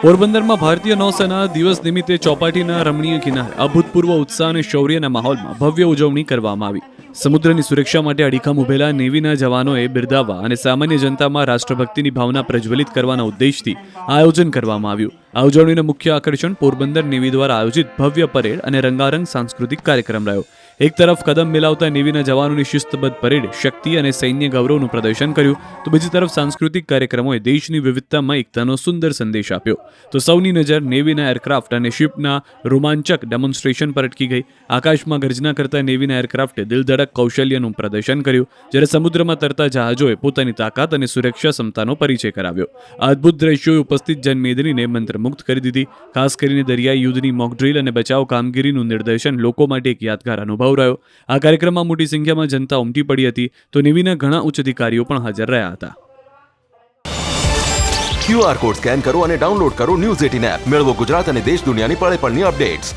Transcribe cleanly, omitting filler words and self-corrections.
પોરબંદરમાં ભારતીય નૌસેના દિવસ નિમિત્તે ચોપાટીના રમણીય કિનારે અભૂતપૂર્વ ઉત્સાહ અને શૌર્યના માહોલમાં ભવ્ય ઉજવણી કરવામાં આવી. સમુદ્રની સુરક્ષા માટે અડીખમ ઉભેલા નેવીના જવાનોએ બિરદાવવા અને સામાન્ય જનતામાં રાષ્ટ્રભક્તિની ભાવના પ્રજ્વલિત કરવાના ઉદ્દેશથી આયોજન કરવામાં આવ્યું. આ ઉજવણીનું મુખ્ય આકર્ષણ પોરબંદર નેવી દ્વારા આયોજિત ભવ્ય પરેડ અને રંગારંગ સાંસ્કૃતિક કાર્યક્રમ રહ્યો. એક તરફ કદમ મિલાવતા નેવીના જવાનોની શિસ્તબદ્ધ પરેડ શક્તિ અને સૈન્ય ગૌરવનું પ્રદર્શન કર્યું, તો બીજી તરફ સાંસ્કૃતિક કાર્યક્રમોએ દેશની વિવિધતામાં એકતાનો સુંદર સંદેશ આપ્યો. તો સૌની નજર નેવીના એરક્રાફ્ટ અને શિપના રોમાંચક ડેમોન્સ્ટ્રેશન પર અટકી ગઈ. આકાશમાં ગર્જના કરતા નેવીના એરક્રાફ્ટે દિલધડક કૌશલ્યનું પ્રદર્શન કર્યું, જ્યારે સમુદ્રમાં તરતા જહાજોએ પોતાની તાકાત અને સુરક્ષા ક્ષમતાનો પરિચય કરાવ્યો. આ અદ્ભુત દ્રશ્યોએ ઉપસ્થિત જનમેદનીને મંત્રમુગ્ધ કરી દીધી. ખાસ કરીને દરિયાઈ યુદ્ધની મોક ડ્રીલ અને બચાવ કામગીરીનું નિદર્શન લોકો માટે એક યાદગાર અનુભવ રહ્યો. આ કાર્યક્રમમાં મોટી સંખ્યામાં જનતા ઉમટી પડી હતી, તો નેવીના ઘણા ઉચ્ચ અધિકારીઓ પણ હાજર રહ્યા હતા. QR કોડ સ્કેન કરો અને ડાઉનલોડ કરો ન્યૂઝ 18 એપ. મેળવો ગુજરાત અને દેશ દુનિયાની પળે પળની અપડેટ્સ.